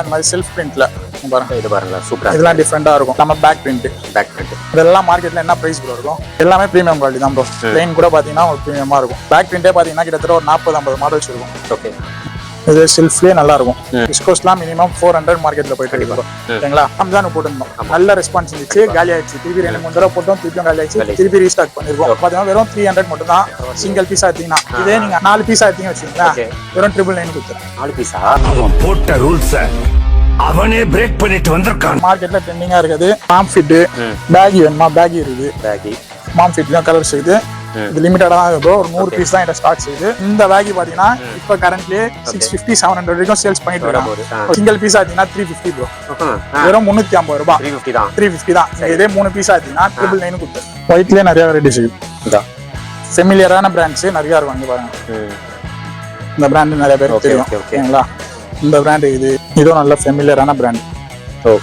இந்த மாதிரி செல்ஃப் பிரிண்ட்ல பாருங்க, இது பாருங்க சூப்பரா, இதெல்லாம் டிஃப்ரெண்டா இருக்கும். நம்ம பேக் பிரிண்ட் இதெல்லாம் மார்க்கெட்ல என்ன பிரைஸ் ப்ரோ இருக்கும்? எல்லாமே பிரீமியம் குவாலிட்டி தான் ப்ரோ. பிளைன் கூட பாத்தீங்கன்னா ஒரு பிரீமியமா இருக்கும். பேக் பிரிண்டே பாத்தீங்கன்னா கிட்டத்தட்ட ஒரு 40-50 மாடல்ஸ் இருக்கும். ஓகே, இது செல்ஃப்லயே நல்லா இருக்கும். விஸ்கோஸ்லாம் மினிமம் 400 மார்க்கெட்ல போயிட்டு இருக்கு. ஓகேங்களா, ரம்ஜான் போட்டுருந்தோம், நல்ல ரெஸ்பான்ஸ் இருந்துச்சு. காலி ஆயிடுச்சு. திருப்பி 2-3 தடவை போட்டோம், திருப்பியும் காலி ஆயிடுச்சு. திருப்பி ரீஸ்டாக் பண்ணிருக்கோம். பாத்தீங்கன்னா வெறும் 300 மட்டும் தான் சிங்கிள் பீஸா எடுத்தீங்கன்னா. இதே நீங்க 4 பீஸா எடுத்தீங்க வச்சுக்கீங்களா, வெறும் 999 கொடுத்துறேன். 4 பீஸா போட்ட ரூல்ஸ் அவனே பிரேக் பண்ணிட்டு வந்திருக்கான். மார்க்கெட்ல ட்ரெண்டிங்கா இருக்குது மாம் ஃபிட். பேகி வேணுமா? பேகி இருக்குது. பேகி மாம் ஃபிட் தான் கலர்ஸ் இருக்குது. இது லிமிட்டடா தான் இருக்கும். ஒரு 100 பீஸ் தான் இந்த ஸ்டாக்ஸ் இருக்குது. இந்த பேகி பாத்தீங்கன்னா இப்ப கரண்ட்லி 650-700 வரைக்கும் சேல்ஸ் பண்ணிட்டு இருக்காங்க. சிங்கிள் பீஸ் ஆத்தீங்கன்னா 350 ப்ரோ. வெறும் 350 ரூபாய். 350 தான். இதே 3 பீஸ் ஆத்தீங்கன்னா 999 கொடுத்து. ஒயிட்லயே நிறைய வெரைட்டிஸ் இருக்கு. ஃபெமிலியரான பிராண்ட்ஸ் நிறைய இருக்கும். இங்க பாருங்க, இந்த பிராண்ட் நிறைய பேர் தெரியும். ஓகேங்களா, இந்த பிராண்ட் இதுவும் நல்ல ஃபெமிலியரான பிராண்ட்.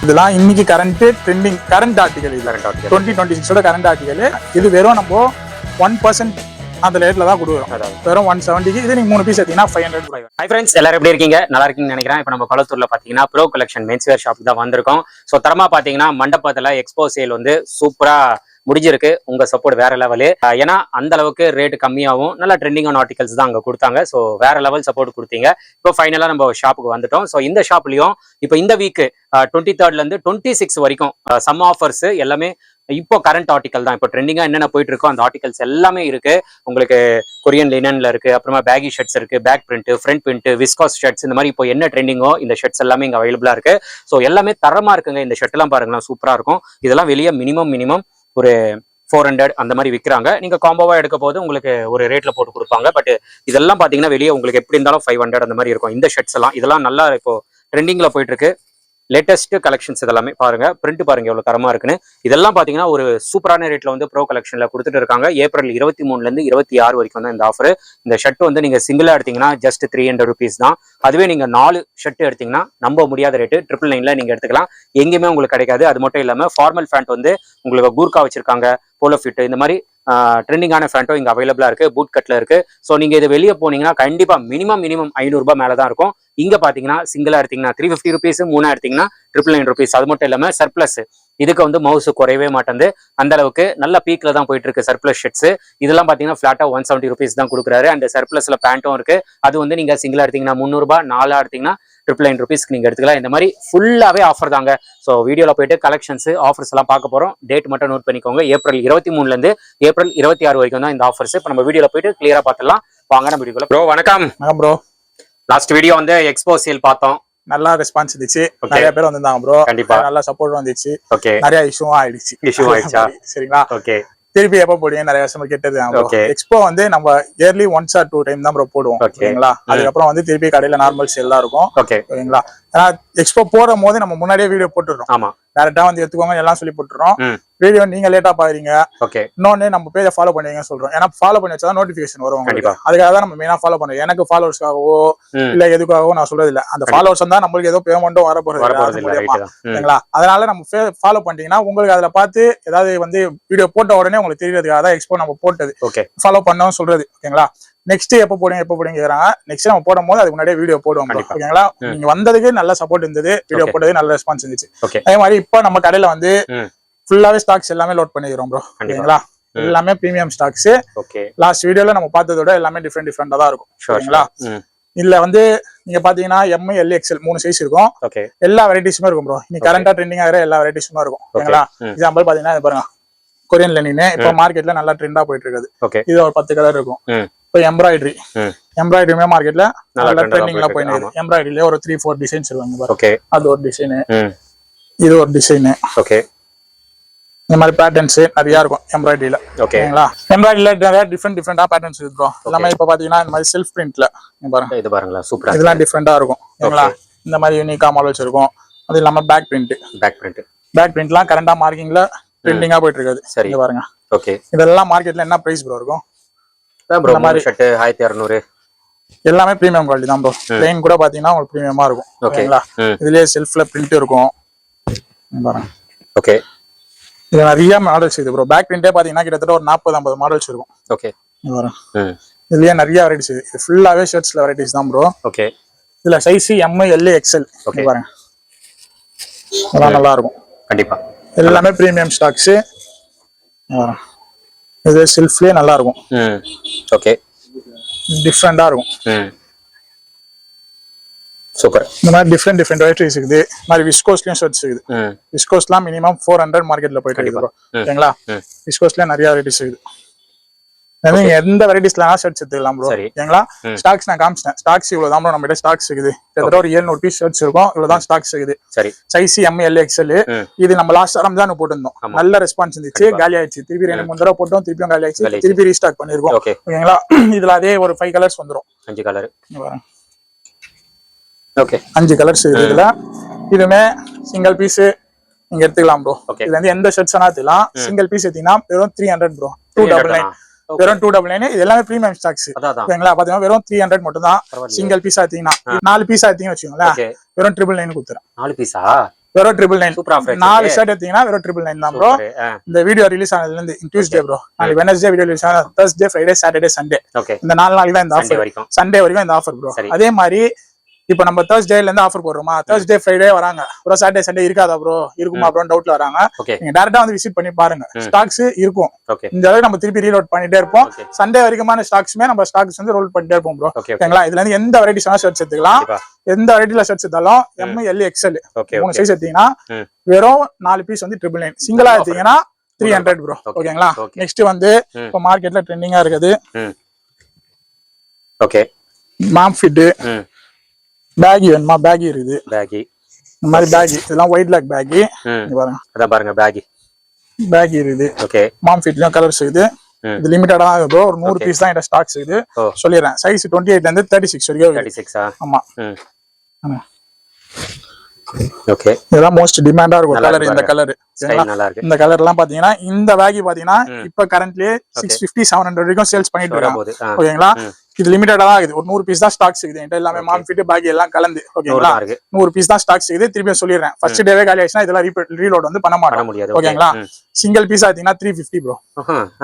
இதெல்லாம் இன்னைக்கு கரண்ட் ஆர்டிகல். இது 2026 கரண்ட் ஆர்டிகல். இது வெறும் நம்ம 1% அந்த ரேட்ல தான் கொடுக்குறோம். வெறும் 170க்கு இது நீங்க 3 பீஸ் எடுத்தீங்கன்னா 500. ஹை ஃப்ரெண்ட்ஸ், எல்லாரும் எப்படி இருக்கீங்க? நல்லா இருக்கீங்கன்னு நினைக்கிறேன். இப்போ நம்ம கொளத்தூர்ல பாத்தீங்கன்னா ப்ரோ கலெக்ஷன் மென்ஸ்வேர் ஷாப் தான் வந்திருக்கோம். ஸோ தரமா பாத்தீங்கன்னா மண்டபத்துல எக்ஸ்போ சேல் வந்து சூப்பரா முடிஞ்சிருக்கு. உங்க சப்போர்ட் வேற லெவலு. ஏன்னா அந்த அளவுக்கு ரேட் கம்மியாகவும் நல்ல ட்ரெண்டிங்கான ஆர்டிகல்ஸ் தான் அங்க கொடுத்தாங்க. ஸோ வேற லெவல் சப்போர்ட் கொடுத்தீங்க. இப்போ ஃபைனலா நம்ம ஷாப்புக்கு வந்துட்டோம். ஸோ இந்த ஷாப்லயும் இப்போ இந்த வீக் 23rd இருந்து 26 வரைக்கும் சம் ஆஃபர்ஸ் எல்லாமே இப்போ கரண்ட் ஆர்டிகல் தான். இப்போ ட்ரெண்டிங்கா என்னென்ன போயிட்டு இருக்கோ அந்த ஆர்டிகல்ஸ் எல்லாமே இருக்கு. உங்களுக்கு கொரியன் லினன்ல இருக்கு, அப்புறமா பேகி ஷர்ட்ஸ் இருக்கு, back print, front print, viscose shirts, இந்த மாதிரி இப்போ என்ன ட்ரெண்டிங்கோ இந்த ஷர்ட்ஸ் எல்லாமே இங்க அவைலபிளா இருக்கு. ஸோ எல்லாமே தரமா இருக்குங்க. இந்த ஷர்ட் எல்லாம் பாருங்களேன், சூப்பரா இருக்கும். இதெல்லாம் வெளியே மினிமம் ஒரு 400 அந்த மாதிரி விற்கிறாங்க. நீங்க காம்போவா எடுக்க போது உங்களுக்கு ஒரு ரேட்ல போட்டு கொடுப்பாங்க. பட் இதெல்லாம் பாத்தீங்கன்னா வெளியே உங்களுக்கு எப்படி இருந்தாலும் 500 அந்த மாதிரி இருக்கும். இந்த ஷர்ட்ஸ் எல்லாம் இதெல்லாம் நல்லா இப்போ ட்ரெண்டிங்ல போயிட்டு இருக்கு. லேட்டஸ்ட் கலெக்ஷன்ஸ் இதெல்லாமே பாருங்க. பிரிண்ட் பாருங்க எவ்வளவு தரமா இருக்குன்னு. இதெல்லாம் பாத்தீங்கன்னா ஒரு சூப்பரான ரேட்ல வந்து ப்ரோ கலெக்ஷன்ல கொடுத்துட்டு இருக்காங்க. ஏப்ரல் 23 இருந்து 26 வரைக்கும் தான் இந்த ஆஃபர். இந்த ஷர்ட் வந்து நீங்க சிங்கிளா எடுத்தீங்கன்னா ஜஸ்ட் 300 rupees தான். அதுவே நீங்க 4 ஷர்ட் எடுத்தீங்கன்னா நம்ப முடியாத ரேட்டு 999 நீங்க எடுத்துக்கலாம். எங்கேயுமே உங்களுக்கு கிடைக்காது. அது மட்டும் இல்லாம ஃபார்மல் பேண்ட் வந்து உங்களுக்கு கூர்கா வச்சிருக்காங்க, போலோ ஃபிட், இந்த மாதிரி ட்ரெண்டிங்கான ஃபேண்டோ இங்க அவைலபிளா இருக்கு. பூட் கட்ல இருக்கு. ஸோ நீங்க இது வெளியே போனீங்கன்னா கண்டிப்பா மினிமம் 500 ரூபாய் மேலதான் இருக்கும். இங்க பாத்தீங்கன்னா சிங்கிளா எடுத்தீங்கன்னா 350 rupees, 3 எடுத்தீங்கன்னா 999 rupees. அது மட்டும் இல்லாம சர்ப்ளஸ் இதுக்கு வந்து மவுஸ் குறையவே மாட்டேங்குது. அந்த அளவுக்கு நல்ல பீக்ல தான் போயிட்டு இருக்கு சர்ப்ளஸ் ஷர்ட்ஸ். இதெல்லாம் பாத்தீங்கன்னா ஃபிளாட்டா 170 rupees தான் கொடுக்குறாரு. அந்த சர்ப்ளஸ்ல பேண்ட்டும் இருக்கு. அது வந்து நீங்க சிங்கிளா எடுத்தீங்கன்னா 300 ரூபாய், 4 எடுத்தீங்கன்னா 999 rupees நீங்க எடுத்துக்கலாம். இந்த மாதிரி ஃபுல்லாவே ஆஃபர் தாங்க. ஸோ வீடியோல போயிட்டு கலெக்ஷன்ஸ் ஆஃபர்ஸ் எல்லாம் பார்க்க போறோம். டேட் மட்டும் நோட் பண்ணிக்கோங்க. ஏப்ரல் 23 இருந்து ஏப்ரல் 26 வரைக்கும் தான் இந்த ஆஃபர்ஸ். இப்போ நம்ம வீடியோல போயிட்டு கிளியரா பார்த்துலாம். வாங்க நம்ம வீடியோல. ப்ரோ வணக்கம். ப்ரோ, லாஸ்ட் வீடியோ வந்து எக்ஸ்போ சேல் பார்த்தோம். நல்லா ரெஸ்பான்ஸ் இருந்துச்சு. நிறைய பேர் வந்திருந்தாங்க ப்ரோ. கண்டிப்பா நல்லா சப்போர்ட் வந்துச்சு. ஓகே, நிறைய இஷ்யூவும் ஆயிடுச்சு. சரிங்களா? ஓகே, திருப்பி எப்ப போடுவீங்க நிறைய கஸ்டமர் கேட்டது. எக்ஸ்போ வந்து நம்ம இயர்லி 1 or 2 டைம் தான் ப்ரோ போடுவோம். ஓகேங்களா? அதுக்கப்புறம் வந்து திருப்பி கடையில நார்மல் சேல் தான் இருக்கும். ஓகேங்களா? ஏன்னா எக்ஸ்போ போடும் போது நம்ம முன்னாடியே வீடியோ போட்டுடுறோம். ஆமா, டேரக்டா வந்து எடுத்துக்கோங்க எல்லாம் சொல்லி போட்டுறோம். வீடியோ நீங்க லேட்டா பாக்குறீங்க. இன்னொன்னு நம்ம பேஜை ஃபாலோ பண்ணுவீங்கன்னு சொல்றோம். ஏன்னா ஃபாலோ பண்ணி வச்சா நோட்டிபிகேஷன் வரும். அதுக்காக தான் நம்ம மெயினா ஃபாலோ பண்ணுவோம். எனக்கு ஃபாலோவர்ஸ்க்காகவோ இல்ல எதுக்காகவோ நான் சொல்றது இல்ல. அந்த ஃபாலோவர்ஸ் தான் நம்மளுக்கு ஏதோ பேமெண்ட்டும் வர போறது இல்லைங்களா? அதனால நம்ம ஃபாலோ பண்ணிட்டீங்கன்னா உங்களுக்கு அதுல பார்த்து ஏதாவது வந்து வீடியோ போட்ட உடனே உங்களுக்கு தெரியறதுக்காக தான் எக்ஸ்போ நம்ம போட்டது. ஃபாலோ பண்ணவும் சொல்றது. ஓகேங்களா? நெக்ஸ்ட் எப்ப போடுங்க கேக்குறாங்க. நெக்ஸ்ட் நம்ம போடும் போது அதுக்கு முன்னாடியே வீடியோ போடுவோம். ஓகேங்களா? நீங்க வந்ததுக்கு நல்ல சப்போர்ட் இருந்தது. வீடியோ போட்டது நல்ல ரெஸ்பான்ஸ் இருந்துச்சு. அதே மாதிரி இப்ப நம்ம கடையில வந்து ஃபுல்லாவே ஸ்டாக்ஸ் எல்லாமே லோட் பண்ணிக்கிறோம் ப்ரோ. ஓகேங்களா? எல்லாமே பிரீமியம் ஸ்டாக்ஸ். லாஸ்ட் வீடியோல நம்ம பார்த்ததோட எல்லாமே டிஃபரெண்டா தான் இருக்கும். ஓகேங்களா? இதுல வந்து நீங்க பாத்தீங்கன்னா M, L, XL 3 சைஸ் இருக்கும். எல்லா வெரைட்டிஸுமே இருக்கும் ப்ரோ. இன்னைக்கு கரண்டா ட்ரெண்டிங் ஆகிற எல்லா வெரைட்டிஸுமே இருக்கும். ஓகேங்களா? எக்ஸாம்பிள் பாத்தீங்கன்னா பாருங்க, கொரியன் லெனின் இப்ப மார்க்கெட்ல நல்லா ட்ரெண்டா போயிட்டு இருக்குது. இது ஒரு 10 கலர் இருக்கும். இப்போ எம்ப்ராய்டரியுமே மார்க்கெட்ல நல்லா ட்ரெண்டிங்ல போயிட்டு இருக்கு. எம்ப்ராய்டரியில ஒரு 3-4 டிசைன்ஸ் இருக்கு. அது ஒரு டிசைன், இது ஒரு டிசைன். இந்த மாதிரி பேட்டர்ன்ஸ் நிறைய இருக்கும் எம்ப்ராய்டரியில. ஓகேங்களா? எம்ப்ராய்டரியில நிறைய டிஃப்ரெண்டா பேட்டர்ன்ஸ் இருக்கு ப்ரோ. எல்லாமே இப்ப பாத்தீங்கன்னா இந்த மாதிரி செல்ஃப் பிரிண்ட்ல பாருங்க. இது பாருங்களா, சூப்பரா. இதெல்லாம் டிஃப்ரெண்டா இருக்கும். ஓகேங்களா? இந்த மாதிரி யூனிக்கா மாடல்ஸ் இருக்கும். அது இல்லாம பேக் பிரிண்ட்லாம் கரண்டா மார்க்கிங்ல ட்ரெண்டிங்கா போயிட்டு இருக்குது. சரி பாருங்க. ஓகே, இதெல்லாம் மார்க்கெட்ல என்ன பிரைஸ் ப்ரோ இருக்கும்? இந்த மாதிரி ஷர்ட் 1200 எல்லாமே பிரீமியம் குவாலிட்டி தான் ப்ரோ. பிளைன் கூட பாத்தீங்கன்னா உங்களுக்கு பிரீமியமா இருக்கும். ஓகேங்களா? இதுலயே செல்ஃப்ல பிரிண்ட் இருக்கும் பாருங்க. ஓகே, இது நிறைய மாடல்ஸ் இது ப்ரோ. பேக் பிரிண்டே பாத்தீங்கன்னா கிட்டத்தட்ட ஒரு 40-50 மாடல்ஸ் இருக்கும். ஓகே, பாருங்க. இதுலயே நிறைய வெரைட்டிஸ். இது ஃபுல்லாவே ஷர்ட்ஸ்ல வெரைட்டிஸ் தான் ப்ரோ. ஓகே, இதுல சைஸ் M L XL பாருங்க, அதெல்லாம் நல்லா இருக்கும் கண்டிப்பா. எல்லாமே பிரீமியம் ஸ்டாக்ஸ். இது சில்க்லயே நல்லா இருக்கும். ஓகே, டிஃப்ரெண்டா இருக்கும். சூப்பர். இந்த மாதிரி டிஃப்ரெண்ட் வெரைட்டிஸ் இருக்குது. இந்த மாதிரி விஸ்கோஸ்லயும் ஷர்ட்ஸ் இருக்குது. விஸ்கோஸ்லாம் மினிமம் 400 மார்க்கெட்ல போயிட்டு இருக்கு ஓகேங்களா. விஸ்கோஸ்ல நிறைய வெரைட்டிஸ் இருக்குது. நீங்க எந்த வெரைட்டிஸ்ல ஷர்ட்ஸ் எடுத்துக்கலாம் ப்ரோ ஓகேங்களா. ஸ்டாக்ஸ் நான் காமிச்சிட்டேன். ஸ்டாக்ஸ் இவ்வளவுதான் ப்ரோ நம்ம கிட்ட ஸ்டாக்ஸ் இருக்குது. கிட்டத்தட்ட ஒரு 700 பீஸ் ஷர்ட்ஸ் இருக்கும். இவ்வளவுதான் ஸ்டாக்ஸ் இருக்குது. Size M L XL. இது நம்ம லாஸ்ட் ரம்ஜான் போட்டிருந்தோம். நல்ல ரெஸ்பான்ஸ் இருந்துச்சு. காலி ஆயிடுச்சு. திருப்பி 2-3 தடவை போட்டோம். திருப்பியும் காலி ஆயிடுச்சு. திருப்பி ரீஸ்டாக் பண்ணிருக்கோம் ஓகேங்களா. இதுல அதே ஒரு 5 கலர்ஸ் வந்துரும். 5 கலர். ஓகே, 5 கலர்ஸ் இதுல. இதுமே சிங்கிள் பீஸ் நீங்க எடுத்துக்கலாம் ப்ரோ. இதுல இருந்து எந்த ஷர்ட்ஸ் வேணா எடுத்துக்கலாம். சிங்கிள் பீஸ் எடுத்தீங்கன்னா வெறும் 300 ப்ரோ. 299 வெறும் 299. இது எல்லாமே பிரீமியம் ஸ்டாக்ஸ் ஓகேங்களா. பாத்தீங்கன்னா வெறும் 300 மட்டும் தான். சிங்கிள் பீஸா எடுத்தீங்கன்னா 4 பீஸா எடுத்தீங்கன்னு வச்சுக்கோங்களேன், வெறும் 999 கொடுத்துறேன். 4 பீஸா வெறும் 999. 4 ஷர்ட் எடுத்தீங்கன்னா வெறும் 999 தான் ப்ரோ. இந்த வீடியோ ரிலீஸ் ஆனதுல இருந்து டியூஸ்டே ப்ரோ. நாளைக்கு வெட்னஸ்டே வீடியோ ரிலீஸ் ஆனா Thursday, Friday, Saturday, Sunday இந்த 4 நாளைக்கு தான் இந்த ஆஃபர். சண்டே வரைக்கும் இந்த ஆஃபர் ப்ரோ. அதே மாதிரி இப்ப நம்ம Thursdayல இருந்து ஆஃபர் போடுறோமா, Thursday, Friday வராங்க ப்ரோ. Saturday, Sunday இருக்காதா ப்ரோ, இருக்குமா ப்ரோ டவுட்ல வராங்க. நீங்க டைரக்டா வந்து விசிட் பண்ணி பாருங்க. ஸ்டாக்ஸ் இருக்கும். இந்த அளவுக்கு நம்ம திருப்பி ரீலோட் பண்ணிட்டே இருப்போம். சண்டே வரைக்குமான ஸ்டாக்ஸ்மே நம்ம ஸ்டாக்ஸ் வந்து ரோல் பண்ணிட்டே இருப்போம் ப்ரோ ஓகேங்களா. இதுல இருந்து எந்த வெரைட்டிஸ் ஷர்ட்ஸ் எடுத்துக்கலாம். எந்த வெரைட்டில ஷர்ட்ஸ் எடுத்தாலும் M L XL 3 சைஸ் எடுத்தீங்கன்னா வெறும் 4 பீஸ் வந்து 999. சிங்கிளா எடுத்தீங்கன்னா 300 ப்ரோ ஓகேங்களா. நெக்ஸ்ட் வந்து இப்ப மார்க்கெட்ல ட்ரெண்டிங்கா இருக்குது ஓகே மாம் ஃபிட். பேகி வேணுமா, பேகி இருக்குது. பேகி இந்த மாதிரி பேகி இதெல்லாம் ஒயிட் லேக் பேகி பாருங்க. அத பாருங்க பேகி இருக்குது. ஓகே, மாம் ஃபிட்லயும் கலர்ஸ் இருக்குது. இது லிமிட்டடா தான் ப்ரோ. ஒரு 100 பீஸ் தான் இந்த ஸ்டாக்ஸ் இருக்குது. சொல்லிடுறேன். சைஸ் 28 ல இருந்து 36 வரைக்கும். 36 ஆமா. ஓகே, இதெல்லாம் மோஸ்ட் டிமாண்டா இருக்கும் கலர். இந்த கலர் நல்லா இருக்கு. இந்த கலர் எல்லாம் பாத்தீங்கன்னா இந்த பேகி பாத்தீங்கன்னா இப்ப கரண்ட்லி 650-700 வரைக்கும் சேல்ஸ் பண்ணிட்டு இருக்காங்க ஓகேங்களா. இது லிமிட்டடா தான் இருக்குது. ஒரு 100 பீஸ் தான் ஸ்டாக்ஸ் இருக்குது. என்கிட்ட எல்லாமே மாம் ஃபிட் பேகி எல்லாம் கலந்து ஓகேங்களா. 100 பீஸ் தான் ஸ்டாக்ஸ் இருக்குது. திருப்பியும் சொல்லிடுறேன். ஃபர்ஸ்ட் டேவே காலி ஆயிடுச்சுன்னா இதெல்லாம் ரீலோட் வந்து பண்ண மாட்டோம் ஓகேங்களா. சிங்கிள் பீஸா எடுத்தீங்கன்னா 350 ப்ரோ.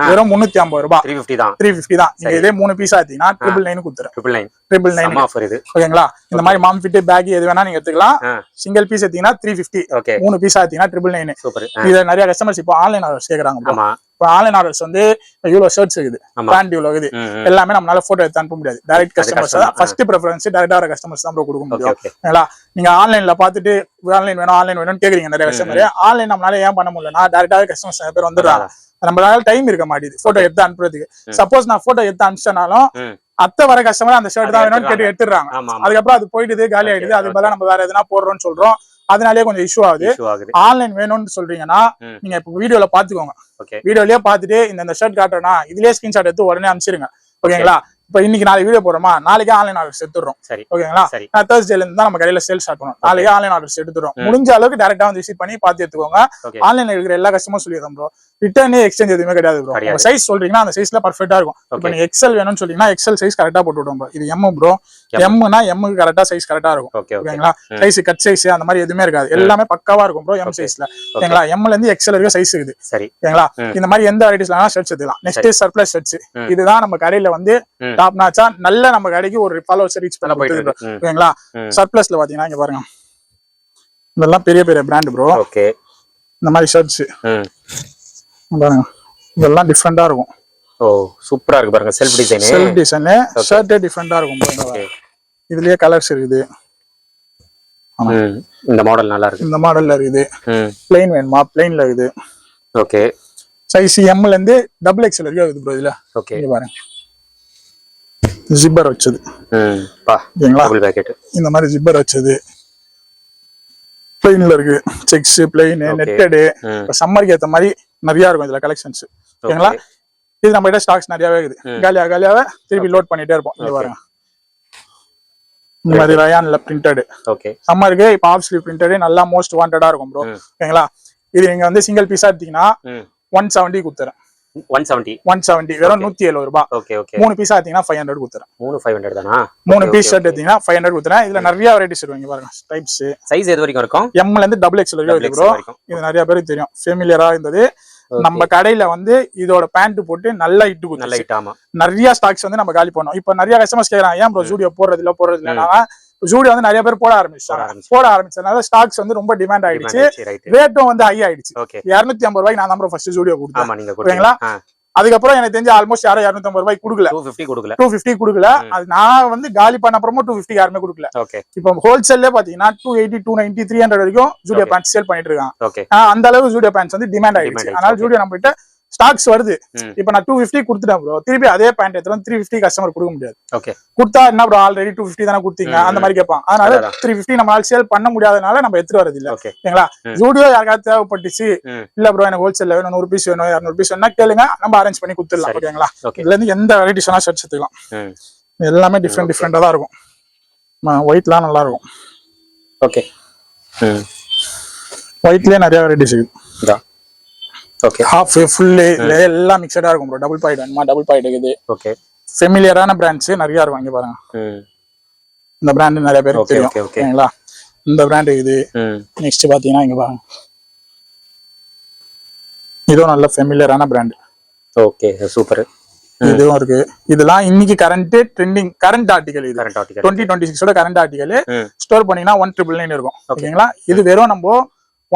வெறும் 350 ரூபாய். 350 தான். நீங்க இதே 3 பீஸா எடுத்தீங்கன்னா 999 கொடுத்துறேன். 999 ஆஃபர் இது ஓகேங்களா. இந்த மாதிரி மாம் ஃபிட் பேகி எது வேணா நீங்க எடுத்துக்கலாம். சிங்கிள் பீஸ் எடுத்தீங்கன்னா 350. 3 பீஸா எடுத்தீங்கன்னா 999. இது நிறைய கஸ்டமர்ஸ் இப்போ ஆன்லைன் ஆர்டர்ஸ் கேக்குறாங்க. இப்போ ஆன்லைன் ஆர்டர்ஸ் வந்து இவ்வளவு ஷர்ட்ஸ் இருக்குது, பிராண்ட் இவ்வளவு இருக்குது. எல்லாமே நம்மளால போட்டோ எடுத்து அனுப்ப முடியாது. டைரக்ட் கஸ்டமர்ஸ் தான் ஃபர்ஸ்ட் ப்ரிஃபரன்ஸ். டைரக்டா வர கஸ்டமர்ஸ் தான் கொடுக்க முடியும் ஓகேங்களா. நீங்க ஆன்லைன்ல பாத்துட்டு ஆன்லைன் வேணும்னு கேக்குறீங்க நிறைய கஸ்டமர். ஆன்லைன் நம்மளால ஏன் பண்ண முடியலன்னா டைரக்டாவே கஸ்டமர்ஸ் நிறைய பேர் வந்துடுறாங்க. நம்மளால டைம் இருக்க மாட்டேது போட்டோ எடுத்து அனுப்புறதுக்கு. சப்போஸ் நான் போட்டோ எடுத்து அனுப்பிச்சனாலும் அத்தை வர கஸ்டமர் அந்த ஷர்ட் தான் வேணும்னு கேட்டு எடுத்துடுறாங்க. அதுக்கப்புறம் அது போயிடுது, காலி ஆயிடுது. அது பதிலா நம்ம வேற எதுனா போடுறோம்னு சொல்றோம். அதனாலேயே கொஞ்சம் இஷ்யூ ஆகுது. ஆன்லைன் வேணும்னு சொல்றீங்கன்னா நீங்க இப்ப வீடியோல பாத்துக்கோங்க. வீடியோலயே பாத்துட்டு இந்த ஷர்ட் காட்டுறேன்னா இதுலயே ஸ்கிரீன்ஷாட் எடுத்து உடனே அனுப்பிச்சிருங்க ஓகேங்களா. இப்ப இன்னைக்கு நாளைக்கு வீடியோ போறோமா, நாளைக்கு ஆன்லைன் ஆர்டர்ஸ் எடுத்துறோம் ஓகேங்களா. நான் Thursdayல இருந்து தான் நம்ம கடையில சேல்ஸ் ஸ்டார்ட் பண்ணுவோம். நாளைக்கு ஆன்லைன் ஆர்டர்ஸ் எடுத்துறோம். முடிஞ்ச அளவுக்கு டைரக்டா வந்து விசிட் பண்ணி பாத்து எடுத்துக்கோங்க. ஆன்லைன்ல இருக்கிற எல்லா கஸ்டமரும் சொல்லிடுறோம் ப்ரோ. ரிட்டர்ன் எக்ஸ்சேஞ்ச் எதுவுமே கிடையாது ப்ரோ. உங்க சைஸ் சொல்றீங்கன்னா அந்த சைஸ்ல பர்ஃபெக்ட்டா இருக்கும். இப்ப நீங்க XL வேணும்னு சொல்றீங்கன்னா XL சைஸ் கரெக்டா போட்டு விடுவோம் ப்ரோ. இது M ப்ரோ. Mனா M க்கு கரெக்டா சைஸ் கரெக்டா இருக்கும் ஓகேங்களா. சைஸ் கட் சைஸ் அந்த மாதிரி எதுவுமே இருக்காது. எல்லாமே பக்காவா இருக்கும் ப்ரோ M சைஸ்ல ஓகேங்களா. Mல இருந்து XL வரைக்கும் சைஸ் இருக்குது ஓகேங்களா. இந்த மாதிரி எந்த வெரைட்டிஸ்ல ஷர்ட்ஸ் எடுத்துக்கலாம். Next surplus shirts. இதுதான் நம்ம கடையில வந்து டாப் நாச்சா நல்ல நம்ம கடைக்கு ஒரு ஃபாலோவர்ஸ் ரீச் பண்ண போயிட்டு ஓகேங்களா. சர்ப்ளஸ்ல பாத்தீங்கன்னா இங்க பாருங்க, இதெல்லாம் பெரிய பெரிய பிராண்ட் ப்ரோ. ஓகே, இந்த மாதிரி ஷர்ட்ஸ் பாருங்க, இதெல்லாம் டிஃபரெண்டா இருக்கும். ஓ சூப்பரா இருக்கு பாருங்க. செல்ஃப் டிசைன் ஷர்ட்டே டிஃபரெண்டா இருக்கும் ப்ரோ. இதுலயே கலர்ஸ் இருக்குது. இந்த மாடல் நல்லா இருக்கு. இந்த மாடல்ல இருக்குது. பிளைன் வேணுமா, பிளைன்ல இருக்குது. ஓகே, சைஸ் M ல இருந்து XXL வரைக்கும் இருக்குது ப்ரோ. இதுல ஓகே பாருங்க, ஜிப்பர் வச்சது இந்த மாதிரி ஜிப்பர் வச்சது. பிளைன்ல இருக்கு, செக்ஸ், பிளைன், நெட்டடு. சம்மருக்கு ஏத்த மாதிரி நிறைய இருக்கும் இதுல கலெக்ஷன்ஸ் ஓகேங்களா. இது நம்ம கிட்ட ஸ்டாக்ஸ் நிறையவே இருக்குது. காலியாவே திருப்பி லோட் பண்ணிட்டே இருப்போம். இது பாருங்க, இந்த மாதிரி ரயான்ல பிரிண்டட். ஓகே, சம்மருக்கு இப்ப ஆஃப் ஸ்லீவ் பிரிண்டட் நல்லா மோஸ்ட் வாண்டடா இருக்கும் ப்ரோ ஓகேங்களா. இது நீங்க வந்து சிங்கிள் பீஸா எடுத்தீங்கன்னா 170 கொடுத்துறேன். 170 வெறும் 170 ரூபாய். ஓகே ஓகே, 3 பீஸா எடுத்தீங்கன்னா 500 கொடுத்துறேன். 500 தானா? 3 பீஸ் ஷர்ட் எடுத்தீங்கன்னா 500 கொடுத்துறேன். இதுல நிறைய வெரைட்டிஸ் இருக்கு பாருங்க. டைப்ஸ் சைஸ் எது வரைக்கும் இருக்கும்? M ல இருந்து XXL வரைக்கும் இருக்கு ப்ரோ. இது நிறைய பேருக்கு தெரியும், ஃபேமிலியரா இருந்தது. நம்ம கடையில வந்து இதோட பேண்ட் போட்டு நல்லா இட்டு கொடுத்து நிறைய ஸ்டாக்ஸ் வந்து நம்ம காலி பண்ணோம். இப்ப நிறைய கஸ்டமர்ஸ் கேக்குறாங்க, ஏன் ப்ரோ ஜூடியோ போடுறது இல்ல. ஜூடியோ வந்து நிறைய பேர் போட ஆரம்பிச்சதுனால ஸ்டாக்ஸ் வந்து ரொம்ப டிமாண்ட் ஆயிடுச்சு, ரேட்டும் வந்து ஹை ஆயிடுச்சு. 250 ரூபாய்க்கு நான் தான் ஃபர்ஸ்ட் ஜூடியோ கொடுத்தேன். ஓகேங்களா, அதுக்கப்புறம் எனக்கு தெரிஞ்சு ஆல்மோஸ்ட் யாரும் 250 ரூபாய்க்கு கொடுக்கல, 250 கொடுக்கல. அது நான் வந்து காலி பண்ண அப்புறமும் 250 யாருமே கொடுக்கல. இப்போ ஹோல்சேல்ல பாத்தீங்கன்னா 280, 290, 300 வரைக்கும் ஜூடியோ பேண்ட்ஸ் சேல் பண்ணிட்டு இருக்காங்க. அந்த அளவுக்கு ஜூடியோ பேண்ட்ஸ் வந்து டிமாண்ட் ஆயிடுச்சு. அதனால ஜூடியோ நம்ம கிட்ட ஸ்டாக்ஸ் வருது. இப்ப நான் 250 கொடுத்துட்டேன் ப்ரோ, திருப்பி அதே பேண்ட் எடுத்து 350 கஸ்டமர் கொடுக்க முடியாது. கொடுத்தா என்ன ப்ரோ ஆல்ரெடி 250 தானே கொடுத்தீங்க அந்த மாதிரி கேட்பான். அதனால 350 நம்மளால சேல் பண்ண முடியாதனால நம்ம எடுத்துட்டு வரது இல்ல. ஓகேங்களா, ஜூடியோ யாருக்காவது தேவைப்பட்டுச்சு, இல்ல ப்ரோ எனக்கு ஹோல்சேல்ல வேணும் 100 பீஸ் வேணும் 200 பீஸ் வேணும்னா கேளுங்க, நம்ம அரேஞ்ச் பண்ணி கொடுத்துடலாம். ஓகேங்களா, இதுல இருந்து எந்த வெரைட்டிஸ் வேணா ஷர்ட்ஸ் எடுத்துக்கலாம். எல்லாமே டிஃப்ரெண்டா தான் இருக்கும். ஒயிட்லாம் நல்லா இருக்கும். ஓகே, ஒயிட்லயே நிறைய வெரைட்டிஸ் இருக்கு. ஓகே, ஹாஃப் ஃபுல் எல்லாம் மிக்சடா இருக்கும் ப்ரோ. டபுள் பாயிண்ட் வேணுமா, டபுள் பாயிண்ட் இருக்குது. ஓகே, ஃபெமிலியரான பிராண்ட்ஸ் நிறைய இருக்கும். இங்க பாருங்க, இந்த பிராண்ட் நிறைய பேருக்கு தெரியும். ஓகேங்களா, இந்த பிராண்ட் இருக்குது. நெக்ஸ்ட் பாத்தீங்கன்னா இங்க பாருங்க, இதுவும் நல்ல ஃபெமிலியரான பிராண்ட். Okay, super. இதுவும் இருக்கு. இதெல்லாம் இன்னைக்கு கரண்ட் ஆர்டிகல். இது 2026 கரண்ட் ஆர்டிகல். ஸ்டோர் பண்ணீங்கன்னா 1999 இருக்கும். ஓகேங்களா, இது வெறும் நம்ம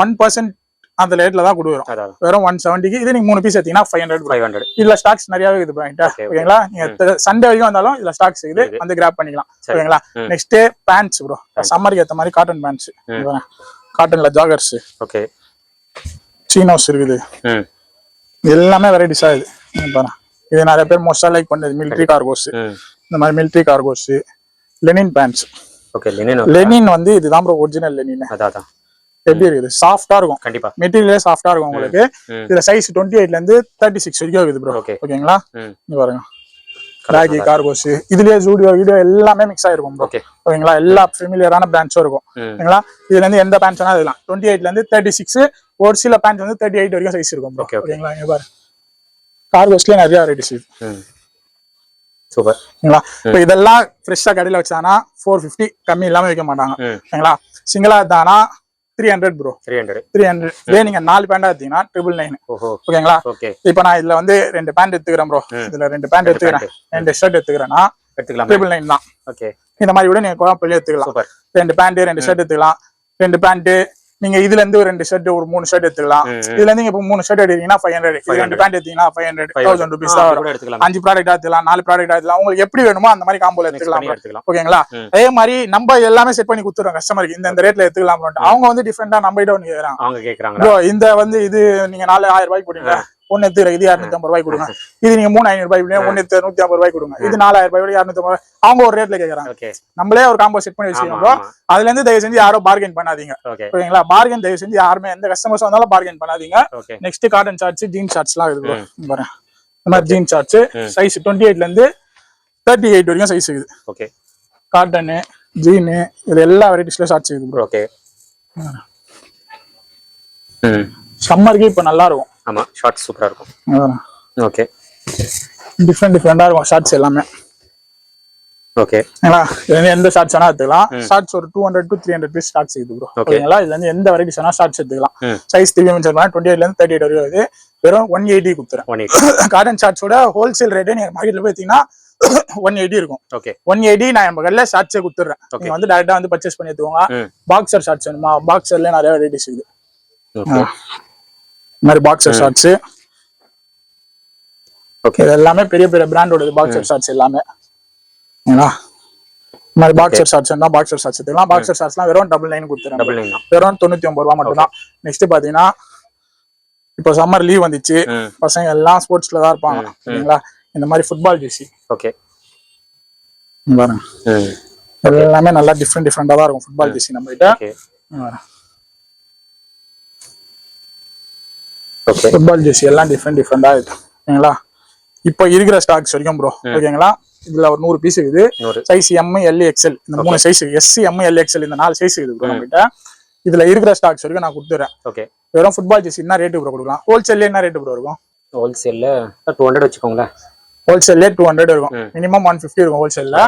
1% அந்த ரேட்ல தான் கொடுக்குறோம். வெறும் 170க்கு. இது நீங்க 3 பீஸ் எடுத்தீங்கன்னா 500. இதுல ஸ்டாக்ஸ் நிறையவே இருக்குது பாயிண்ட். ஓகேங்களா, நீங்க சண்டே வரைக்கும் வந்தாலும் இதுல ஸ்டாக்ஸ் இருக்குது, வந்து கிராப் பண்ணிக்கலாம். ஓகேங்களா, நெக்ஸ்ட் பேண்ட்ஸ் ப்ரோ, சம்மருக்கு ஏத்த மாதிரி காட்டன் பேண்ட்ஸ். காட்டன்ல ஜாகர்ஸ், ஓகே, சீனோஸ் இருக்குது. எல்லாமே வெரைட்டிஸா இது பாருங்க. இது நிறைய பேர் மோஸ்டா லைக் பண்ணது மிலிட்டரி கார்கோஸ். இந்த மாதிரி military cargos, linen pants. Okay, linen வந்து இதுதான் ப்ரோ ஒரிஜினல் லெனின். அதான் எப்படி இருக்குது, சாஃப்டா இருக்கும். கண்டிப்பா மெட்டீரியலே சாஃப்டா இருக்கும் உங்களுக்கு. இதுல சைஸ் 28ல இருந்து 36 வரைக்கும் இருக்குது ப்ரோ. ஓகேங்களா, இங்க பாருங்க, ராகி கார்கோஸ். இதுலயே ஜூடியோ வீடியோ எல்லாமே மிக்ஸ் ஆயிருக்கும் ப்ரோ. ஓகேங்களா, எல்லா ஃபெமிலியரான பிராண்ட்ஸும் இருக்கும். ஓகேங்களா, இதுல இருந்து எந்த பேண்ட்ஸ் வேணா இதெல்லாம் 28ல இருந்து 36. ஒரு சில பேண்ட் வந்து 38 வரைக்கும் சைஸ் இருக்கும் ப்ரோ. ஓகேங்களா, இங்க பாருங்க, கார்கோஸ்லயே நிறைய வெரைட்டிஸ் இருக்கு. சூப்பர். ஓகேங்களா, இப்போ இதெல்லாம் ஃப்ரெஷ்ஷா கடையில வச்சானா 450 கம்மி இல்லாம வைக்க மாட்டாங்க. ஓகேங்களா, சிங்கிளா தானா 300 ப்ரோ. 300 நீங்க 4 பேண்டா எடுத்தீங்கன்னா 999. ஓகேங்களா, இப்ப நான் இதுல வந்து 2 பேண்ட் எடுத்துக்கிறேன் ப்ரோ. இதுல 2 பேண்ட் எடுத்துக்கிறேன், 2 ஷர்ட் எடுத்துக்கிறேன்னா 999 தான். இந்த மாதிரி கூட நீங்க கோவாப்பள்ளி எடுத்துக்கலாம். 2 பேண்ட் 2 ஷர்ட் எடுத்துக்கலாம். 2 பேண்ட் நீங்க இதுல இருந்து ஒரு 2 ஷர்ட் ஒரு 3 ஷர்ட் எடுத்துக்கலாம். இதுல இருந்து இப்ப 3 ஷர்ட் எடுத்தீங்கன்னா 500. 2 பேண்ட் எடுத்தீங்கன்னா 500, 1000 ரூபீஸ் தான் வரும். 5 ப்ராடக்ட் எடுத்துக்கலாம், 4 ப்ராடக்ட் எடுத்துக்கலாம். உங்களுக்கு எப்படி வேணுமோ அந்த மாதிரி காம்போல எடுத்துக்கலாம். ஓகேங்களா, அதே மாதிரி நம்ம எல்லாமே செட் பண்ணி கொடுத்துறோம் கஸ்டமருக்கு. இந்த ரேட்ல எடுத்துக்கலாம். அவங்க வந்து டிஃபரெண்டா நம்ம கிட்ட ஒண்ணு கேக்குறாங்க. ப்ரோ இந்த வந்து இது நீங்க 4000 ரூபாய்க்கு போடுங்க, ஒன்னு எடுத்துக்கிறேன், இது 250 ரூபாய்க்கு கொடுங்க. இது நீங்க 3500 ரூபாய்க்கு ஒன்னு எடுத்து 150 ரூபாய்க்கு கொடுங்க. இது 4000 ரூபாய் 250 ரூபாய் அவங்க ஒரு ரேட்ல கேக்குறாங்க. நம்மளே ஒரு காம்போ செட் பண்ணி வச்சுக்கோங்க. அதுல இருந்து தயவு செஞ்சு யாரும் பார்கெயின் பண்ணாதீங்க. ஓகேங்களா, பார்கெயின் தயவு செஞ்சு யாருமே எந்த கஸ்டமர்ஸ் வந்தாலும் பார்கெயின் பண்ணாதீங்க. Next cotton shorts, jean shorts எல்லாம் இருக்கு பாருங்க. இந்த மாதிரி ஜீன் ஷார்ட்ஸ் சைஸ் 28ல இருந்து 38 வரைக்கும் சைஸ் இருக்குது. ஓகே, காட்டனு, ஜீனு, இது எல்லா வெரைட்டிஸ்ல ஷார்ட்ஸ் இருக்குது ப்ரோ. ஓகே, சம்மருக்கு இப்ப நல்லா இருக்கும். ஆமா, ஷார்ட்ஸ் சூப்பரா இருக்கும். ஓகே, டிஃப்ரெண்டா இருக்கும் ஷார்ட்ஸ் எல்லாமே. ஓகே, எந்த ஷார்ட்ஸ் வேணா எடுத்துக்கலாம். ஷார்ட்ஸ் ஒரு 200 to 300 பீஸ் ஷார்ட்ஸ் இருக்குது ப்ரோ. ஓகேங்களா, இதுல இருந்து எந்த வெரைட்டிஸ் வேணா ஷார்ட்ஸ் எடுத்துக்கலாம். சைஸ் 28ல இருந்து 38 வரைக்கும் வருது. வெறும் 180 கொடுத்துறேன். காட்டன் ஷார்ட்ஸோட ஹோல்சேல் ரேட்டு நீங்க மார்க்கெட்ல போய் எடுத்தீங்கன்னா 180 இருக்கும். ஓகே, 180 நான் நம்ம கடையில ஷார்ட்ஸே கொடுத்துறேன். நீங்க வந்து டைரக்டா வந்து பர்ச்சேஸ் பண்ணி எடுத்துக்கோங்க. பாக்ஸர் ஷார்ட்ஸ் வேணுமா, பாக்ஸர்ல நிறைய வெரைட்டிஸ் இருக்குது. இந்த மாதிரி பாக்ஸர் ஷார்ட்ஸ். ஓகே, இது எல்லாமே பெரிய பெரிய பிராண்டோட பாக்ஸர் ஷார்ட்ஸ் எல்லாமே. இந்த மாதிரி பாக்ஸர் ஷார்ட்ஸ் தான் பாக்ஸர் ஷார்ட்ஸ் எடுத்துக்கலாம். பாக்ஸர் ஷார்ட்ஸ்லாம் வெறும் 999 கொடுத்துறேன். வெறும் 99 ரூபா மட்டும் தான். நெக்ஸ்ட் பாத்தீங்கன்னா இப்போ சம்மர் லீவ் வந்துச்சு, பசங்க எல்லாம் ஸ்போர்ட்ஸ்ல தான் இருப்பாங்க. ஓகேங்களா, இந்த மாதிரி ஃபுட்பால் ஜெர்சி. ஓகே, பாருங்க, எல்லாமே நல்லா டிஃப்ரெண்டா தான் இருக்கும் ஃபுட்பால் ஜெர்சி நம்ம கிட்ட. ஃபுட்பால் ஜெர்சி எல்லாம் டிஃப்ரெண்டா இருக்கு. ஓகேங்களா, இப்போ இருக்கிற ஸ்டாக்ஸ் வரைக்கும் ப்ரோ. ஓகேங்களா, இதுல ஒரு 100 பீஸ் இருக்குது. சைஸ் M, L, XL இந்த 3 size, S, M, L, XL இந்த 4 சைஸ் இருக்குது ப்ரோ நம்ம கிட்ட. இதுல இருக்கிற ஸ்டாக்ஸ் வரைக்கும் நான் கொடுத்துறேன். ஓகே, வெறும் ஃபுட்பால் ஜெர்சி என்ன ரேட்டு ப்ரோ கொடுக்கலாம்? ஹோல்சேல்ல என்ன ரேட்டு ப்ரோ இருக்கும்? ஹோல்சேல்ல 200 வச்சுக்கோங்களேன். ஹோல்சேல்ல 200 இருக்கும். மினிமம் 150 இருக்கும் ஹோல்சேல்ல.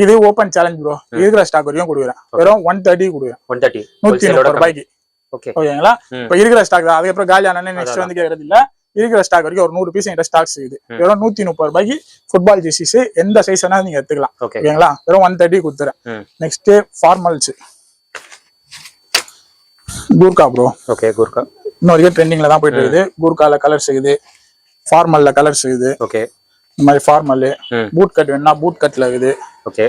இது ஓபன் சேலஞ்ச் ப்ரோ. இருக்கிற ஸ்டாக் வரைக்கும் கொடுக்குறேன். வெறும் 130 கொடுக்குறேன். 130 ரூபாய்க்கு. ஓகேங்களா, இப்போ இருக்கிற ஸ்டாக் தான். அதுக்கப்புறம் காலி ஆனே நெக்ஸ்ட் வந்து கேக்குறது இல்ல. இருக்கிற ஸ்டாக் வரைக்கும் ஒரு 100 பீஸ் என்கிட்ட ஸ்டாக்ஸ் இருக்குது. வெறும் 130 ரூபாய்க்கு ஃபுட்பால் ஜெர்சிஸ் எந்த சைஸ் வேணா நீங்க எடுத்துக்கலாம். ஓகேங்களா? வெறும் 130 கொடுத்துறேன். Next formals gurkha bro. Okay, gurkha இன்னும் வரைக்கும் ட்ரெண்டிங்ல தான் போயிட்டு இருக்குது. கூர்கால கலர்ஸ் இருக்குது, ஃபார்மல்ல கலர்ஸ் இருக்குது. ஓகே, இந்த மாதிரி ஃபார்மல் பூட் கட் வேணும்னா பூட் கட்ல இருக்குது. ஓகே,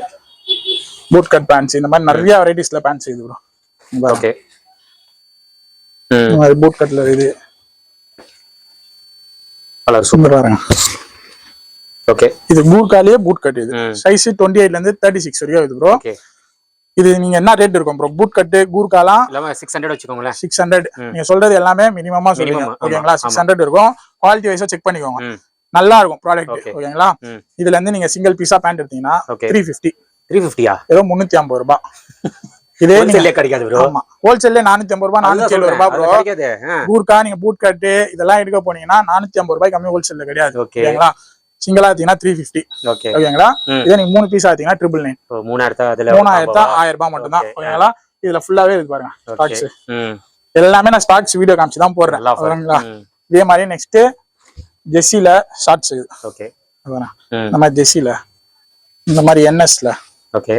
பூட் கட் பேண்ட்ஸ் இந்த மாதிரி நிறைய வெரைட்டிஸ்ல பேண்ட்ஸ் இருக்குது ப்ரோ. ஓகே, இந்த மாதிரி பூட் கட்ல இருக்குது. கலர் சூப்பரா பாருங்க. ஓகே, இது கூர்காலயே பூட் கட். இது சைஸ் 28 ல இருந்து 36 வரைக்கும் இருக்குது ப்ரோ. ஓகே, இது நீங்க என்ன ரேட் இருக்கும் ப்ரோ? பூட் கட் கூர்காலாம் எல்லாமே 600 வச்சுக்கோங்களேன். 600. நீங்க சொல்றது எல்லாமே மினிமமா சொல்லுங்க. ஓகேங்களா? 600 இருக்கும். குவாலிட்டி வைஸா செக் பண்ணிக்கோங்க. நல்லா இருக்கும் ப்ராடக்ட். ஓகேங்களா? இதுல இருந்து நீங்க சிங்கிள் பீஸா பேண்ட் எடுத்தீங்கன்னா 350. 350யா? ஏதோ 350 ரூபாய். இதே ஹோல்சேல்ல கிடைக்காது ப்ரோ. ஆமா, ஹோல்சேல்ல 450 ரூபாய் 470 ரூபாய் ப்ரோ. கூர்கா நீங்க பூட் கட் இதெல்லாம் எடுக்க போனீங்கன்னா 450 ரூபாய் கம்மி ஹோல்சேல்ல கிடையாது. ஓகேங்களா? சிங்கிளா எடுத்தீங்கன்னா 350. ஓகேங்களா? இதே நீங்க 3 பீஸ் எடுத்தீங்கன்னா 999. 3000 1000 ரூபாய் மட்டும் தான். ஓகேங்களா? இதுல ஃபுல்லாவே இருக்கு பாருங்க ஸ்டாக்ஸ். எல்லாமே நான் ஸ்டாக்ஸ் வீடியோ காமிச்சு தான் போடுறேன். ஓகேங்களா? இதே மாதிரி நெக்ஸ்ட் ஜெர்சில ஷார்ட்ஸ். ஓகே, இந்த மாதிரி ஜெர்சில இந்த மாதிரி என்எஸ்ல. ஓகே,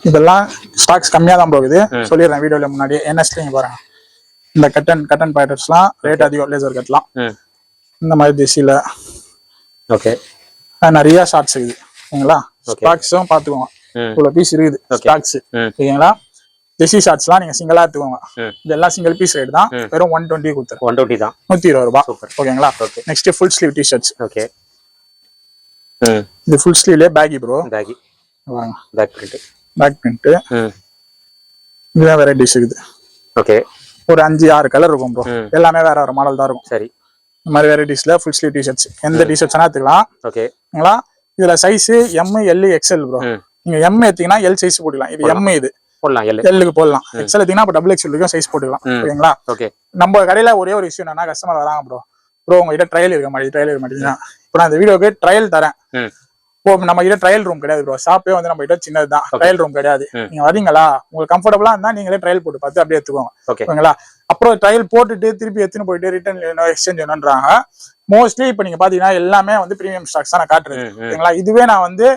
இதெல்லாம் ஸ்டாக்ஸ் கம்மியா தான் போகுது. சொல்லிடுறேன் வீடியோல முன்னாடி. என்எஸ்ல நீங்க பாருங்க, இந்த கட்டன் பேட்டர்ஸ்லாம் ரேட் அதிகம். லேசர் கட்லாம் இந்த மாதிரி ஜெர்சில. ஓகே, நிறைய ஷார்ட்ஸ் இருக்குது. ஓகேங்களா? ஸ்டாக்ஸும் பாத்துக்கோங்க. இவ்வளவு பீஸ் இருக்குது ஸ்டாக்ஸ். ஓகேங்களா? ஜெர்சி ஷார்ட்ஸ்லாம் நீங்க சிங்கிளா எடுத்துக்கோங்க. இதெல்லாம் சிங்கிள் பீஸ் ரேட் தான். வெறும் 120 கொடுத்துறேன். 120 தான். 120 ரூபாய். ஓகேங்களா? Next full sleeve T shirts. Okay, இது ஃபுல் ஸ்லீவ்லயே பேகி ப்ரோ. பேகி வாங்க. Back print. இதுதான் வெரைட்டிஸ் இருக்குது. ஓகே, ஒரு 5-6 கலர் இருக்கும் ப்ரோ. எல்லாமே வேற வேற மாடல் தான் இருக்கும். சரி, இந்த மாதிரி வெரைட்டிஸ்ல ஃபுல் ஸ்லீவ் டி ஷர்ட்ஸ் எந்த டி ஷர்ட்ஸ்னா எடுத்துக்கலாம். ஓகேங்களா? இதுல size M, L, XL bro. நீங்க எம் எடுத்தீங்கன்னா எல் சைஸ் போட்டுக்கலாம். இது எம், இது போடலாம். எல்லுக்கு போடலாம். எக்ஸ்எல் எடுத்தீங்கன்னா அப்ப டபுள் எக்ஸ்எல் சைஸ் போட்டுக்கலாம். ஓகேங்களா? ஓகே, நம்ம கடையில ஒரே ஒரு விஷயம் என்னன்னா, கஸ்டமர் வராங்க ப்ரோ உங்ககிட்ட ட்ரையல் இருக்க மாட்டேங்குதுன்னா இப்போ நான் இந்த வீடியோக்கு ட்ரையல் தரேன். இப்போ நம்ம கிட்ட ட்ரையல் ரூம் கிடையாது ப்ரோ. ஷாப்பே வந்து நம்ம கிட்ட சின்னதுதான். ட்ரையல் ரூம் கிடையாது. நீங்க வரீங்களா, உங்களுக்கு கம்ஃபர்டபுளா இருந்தா நீங்களே ட்ரையல் போட்டு பார்த்து அப்படியே எடுத்துக்கோங்க. ஓகேங்களா? அப்புறம் ட்ரையல் போட்டுட்டு திருப்பி எடுத்துன்னு போயிட்டு ரிட்டர்ன் எக்ஸ்சேஞ்ச் வேணும்ன்றாங்க. மோஸ்ட்லி இப்ப நீங்க பாத்தீங்கன்னா எல்லாமே வந்து பிரீமியம் ஸ்டாக்ஸ் தான் நான் காட்டுறேன். ஓகேங்களா? இதுவே நான் வந்து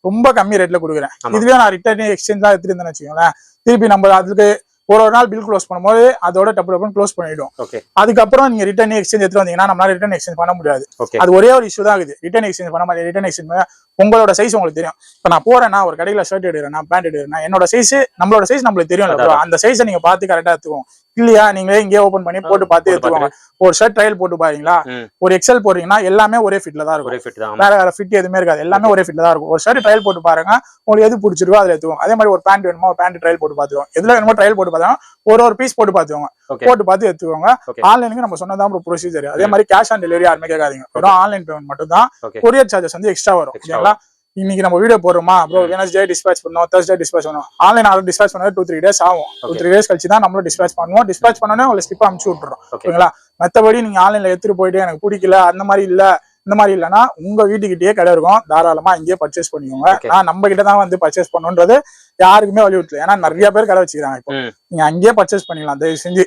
ரொம்ப கம்மி ரேட்ல கொடுக்குறேன். இதுவே நான் ரிட்டர்ன் எக்ஸ்சேஞ்ச் தான் எடுத்துட்டு இருந்தேன்னு வச்சுக்கோங்களேன், திருப்பி நம்ம அதுக்கு ஒரு நாள் பில் க்ளோஸ் பண்ணும்போது அதோட டப்பு க்ளோஸ் பண்ணிடும். அதுக்கப்புறம் நீங்க ரிட்டர்ன் எக்ஸ்சேஞ்ச் எடுத்து வந்தீங்கன்னா நம்மளால ரிட்டர்ன் எக்ஸ்சேஞ்ச் பண்ண முடியாது. அது ஒரே ஒரு இஷ்யூ தான் இருக்குது. ரிட்டர்ன் எக்ஸ்சேஞ்ச் பண்ண மாதிரி. ரிட்டர்ன் எக்ஸ்சேஞ்ச் உங்களோட சைஸ் உங்களுக்கு தெரியும். இப்ப நான் போறேன்னா ஒரு கடையில ஷர்ட் எடுக்கிறேன், பேண்ட் எடுக்கிறேன், என்னோட சைஸ் நம்மளோட சைஸ் நம்மளுக்கு தெரியும். அந்த சைஸை நீங்க பார்த்து கரெக்டா எடுத்துக்கோங்க. இல்லையா நீங்களே இங்கே ஓபன் பண்ணி போட்டு பார்த்து எடுத்துக்கோங்க. ஒரு ஷர்ட் ட்ரையல் போட்டு பாருங்களா, ஒரு எக்ஸ்எல் போறீங்கன்னா எல்லாமே ஒரே ஃபிட்ல தான் இருக்கும். வேற வேற ஃபிட் எதுவுமே இருக்காது. எல்லாமே ஒரே ஃபிட்ல தான் இருக்கும். ஒரு ஷர்ட் ட்ரையல் போட்டு பாருங்க, உங்களுக்கு எது பிடிச்சிருக்கோ அதுல எடுத்துக்கோங்க. அதே மாதிரி ஒரு பேண்ட் வேணுமோ பேண்ட் ட்ரையல் போட்டு பாத்துக்கோங்க. எதுல வேணுமோ ட்ரையல் போட்டு பாத்துக்கோங்க. ஒரு பீஸ் போட்டு பாத்துக்கோங்க. போட்டு பார்த்து எடுத்துக்கோங்க. ஆன்லைனுக்கு நம்ம சொன்னதான் ப்ரொசீஜர். அதே மாதிரி கேஷ் ஆன் டெலிவரி யாருமே கேட்காதீங்க. வெறும் ஆன்லைன் பேமெண்ட் மட்டும் தான். கொரியர் சார்ஜஸ் வந்து எக்ஸ்ட்ரா வரும். ஓகேங்களா? இன்னைக்கு நம்ம வீடியோ போடுறோமா ப்ரோ, வெனஸ்டே டிஸ்பேச் பண்ணோம், Thursday டிஸ்பேச் பண்ணுவோம். ஆன்லைன் ஆர்டர் டிஸ்பேச் பண்ணது 2-3 டேஸ் ஆகும். 2-3 டேஸ் கழிச்சு தான் நம்மளும் டிஸ்பேச் பண்ணுவோம். டிஸ்பேச் பண்ணோன்னே உங்களுக்கு ஸ்லிப் அனுப்பிச்சு விட்டுறோம். ஓகேங்களா? மற்றபடி நீங்க ஆன்லைன்ல எடுத்துட்டு போயிட்டு எனக்கு பிடிக்கல அந்த மாதிரி இல்ல இந்த மாதிரி இல்லைன்னா உங்க வீட்டுக்கிட்டே கடை இருக்கும், தாராளமா இங்கேயே பர்ச்சேஸ் பண்ணிக்கோங்க. நான் நம்ம கிட்ட தான் வந்து பர்ச்சேஸ் பண்ணுன்றது யாருக்குமே வலியுறுத்தல. ஏன்னா நிறைய பேர் கடை வச்சுக்கிறாங்க. இப்போ நீங்க அங்கேயே பர்ச்சேஸ் பண்ணிக்கலாம் தயவு செஞ்சு.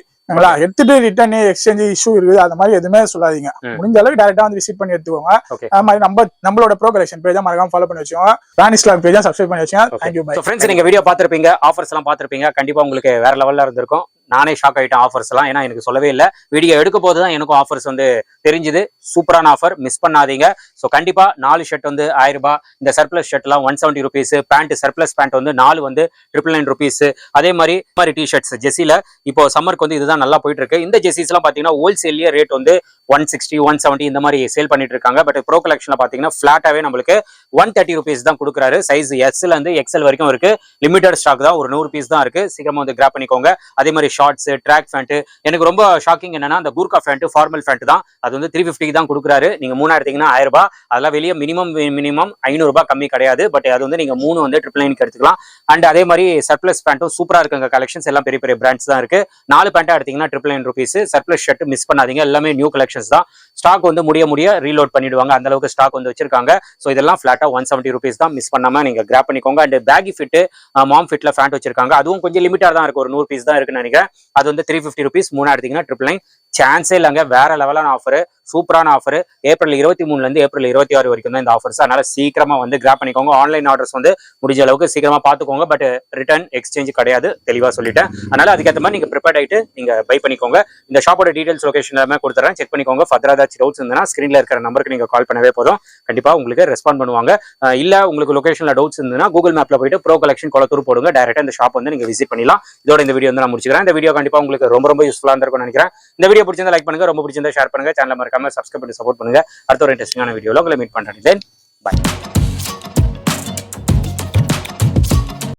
எடுத்துட்டு ரிட்டர்ன் எக்ஸ்சேஞ்ச் இஷ்யூ இருக்குது அது மாதிரி எதுவுமே சொல்லாதீங்க. முடிஞ்ச அளவுக்கு டைரக்டா வந்து விசிட் பண்ணி எடுத்துக்கோங்க. அது மாதிரி நம்மளோட ப்ரோ கலெக்ஷன் பேஜா மறக்காம ஃபாலோ பண்ணி வச்சுக்கோங்க. பிரானிஸ்லாக் பேஜா சப்ஸ்கிரைப் பண்ணி வச்சுக்கோங்க. Thank you bye. ஃப்ரெண்ட்ஸ், நீங்க வீடியோ பார்த்திருப்பீங்க, ஆஃபர்ஸ் எல்லாம் பார்த்திருப்பீங்க. கண்டிப்பா உங்களுக்கு வேற லெவல்ல இருந்திருக்கும். நானே ஷாக் ஆயிட்டேன் ஆஃபர்ஸ் எல்லாம். ஏன்னா எனக்கு சொல்லவே இல்லை. வீடியோ எடுக்க போது தான் எனக்கும் ஆஃபர்ஸ் வந்து தெரிஞ்சுது. சூப்பரான ஆஃபர், மிஸ் பண்ணாதீங்க. ஸோ கண்டிப்பா 4 ஷர்ட் வந்து 1000 ரூபாய். இந்த சர்ப்ளஸ் ஷர்ட் எல்லாம் 170 rupees. பேண்ட் சர்ப்ளஸ் பேண்ட் வந்து 4 வந்து 999 rupees. அதே மாதிரி டி ஷர்ட்ஸ் ஜெர்சில இப்போ சம்மருக்கு வந்து இதுதான் நல்லா போயிட்டு இருக்கு. இந்த ஜெர்சிஸ் எல்லாம் பாத்தீங்கன்னா ஹோல்சேல்லியே ரேட் வந்து 160, 170 இந்த மாதிரி சேல் பண்ணிட்டு இருக்காங்க. பட் ப்ரோ கலெக்ஷன்ல பாத்தீங்கன்னா ஃபிளாட்டாவே நம்மளுக்கு 130 rupees தான் கொடுக்குறாரு. சைஸ் எஸ்ல இருந்து எக்ஸ்எல் வரைக்கும் இருக்கு. லிமிடெட் ஸ்டாக் தான், ஒரு 100 பீஸ் தான் இருக்கு. சீக்கிரமா வந்து கிராப் பண்ணிக்கோங்க. அதே மாதிரி ஷார்ட்ஸ், ட்ராக் பேண்ட். எனக்கு ரொம்ப ஷாக்கிங் என்னன்னா அந்த கூர்கா பேண்ட் ஃபார்மல் பேண்ட் தான். அது வந்து 350 தான் கொடுக்குறாரு. நீங்க 3 எடுத்தீங்கன்னா 1000 ரூபாய். அதெல்லாம் வெளியே மினிமம் 500 ரூபாய் கம்மி கிடையாது. பட் அது வந்து நீங்க 3 வந்து 999 எடுத்துக்கலாம். அண்ட் அதே மாதிரி சர்ப்ளஸ் பேண்ட்டும் சூப்பரா இருக்குங்க. கலெக்ஷன்ஸ் எல்லாம் பெரிய பெரிய பிராண்ட்ஸ் தான் இருக்கு. 4 பேண்டா எடுத்தீங்கன்னா 999 rupees. சர்ப்ளஸ் ஷர்ட் மிஸ் பண்ணாதீங்க. எல்லாமே நியூ கலெக்ஷன்ஸ் தான். ஸ்டாக் வந்து முடிய ரீலோட் பண்ணிடுவாங்க. அந்த அளவுக்கு ஸ்டாக் வந்து வச்சிருக்காங்க. ஸோ இதெல்லாம் ஃபிளாட்டா 170 rupees தான். மிஸ் பண்ணாம நீங்க கிராப் பண்ணிக்கோங்க. அண்ட் பேகி ஃபிட், மாம் ஃபிட்ல பேண்ட் வச்சிருக்காங்க. அதுவும் கொஞ்சம் லிமிட்டா தான் இருக்கு. ஒரு 100 பீஸ் தான் இருக்குன்னு நினைக்கிறேன். அது வந்து 350 rupees 3 எடுத்தீங்கன்னா 999 சான்ஸே இல்லைங்க. வேற லெவலான ஆஃபர், சூப்பரான ஆஃபர். ஏப்ரல் 23 இருந்து ஏப்ரல் 26 வரைக்கும் தான் இந்த ஆஃபர்ஸ். அதனால சீக்கிரமா வந்து கிராப் பண்ணிக்கோங்க. ஆன்லைன் ஆர்டர்ஸ் வந்து முடிஞ்ச அளவுக்கு சீக்கிரமா பாத்துக்கோங்க. பட் ரிட்டர்ன் எக்ஸ்சேஞ்ச் கிடையாது, தெளிவா சொல்லிட்டேன். அதனால அதுக்கேற்ற மாதிரி நீங்க ப்ரிப்பேர்ட் ஆயிட்டு நீங்க பை பண்ணிக்கோங்க. இந்த ஷாப்போட டீடைல்ஸ் லொகேஷன் எல்லாமே கொடுத்துறேன், செக் பண்ணிக்கோங்க. ஃபர்தரா ஏதாச்சும் டவுட்ஸ் இருந்ததுன்னா ஸ்கிரீன்ல இருக்கிற நம்பருக்கு நீங்க கால் பண்ணவே போதும், கண்டிப்பா உங்களுக்கு ரெஸ்பாண்ட் பண்ணுவாங்க. இல்ல உங்களுக்கு லொகேஷன்ல டவுட்ஸ் இருந்ததுன்னா கூகுள் மேப்ல போயிட்டு ப்ரோ கலெக்ஷன் கொளத்தூர் போடுங்க, டைரக்டா இந்த ஷாப் வந்து நீங்க விசிட் பண்ணலாம். இதோட இந்த வீடியோ வந்து நான் முடிச்சுக்கிறேன். இந்த வீடியோ கண்டிப்பா உங்களுக்கு ரொம்ப யூஸ்ஃபுல்லா இருந்திருக்கும்னு நினைக்கிறேன். இந்த வீடியோ பிடிச்சிருந்தா லைக் பண்ணுங்க, ரொம்ப பிடிச்சிருந்தா ஷேர் பண்ணுங்க, சேனலை மறக்காம சப்ஸ்கிரைப் பண்ணி சப்போர்ட் பண்ணுங்க. அடுத்த ஒரு இன்ட்ரெஸ்டிங்கான வீடியோல உங்களை மீட் பண்றேன். தென் பை.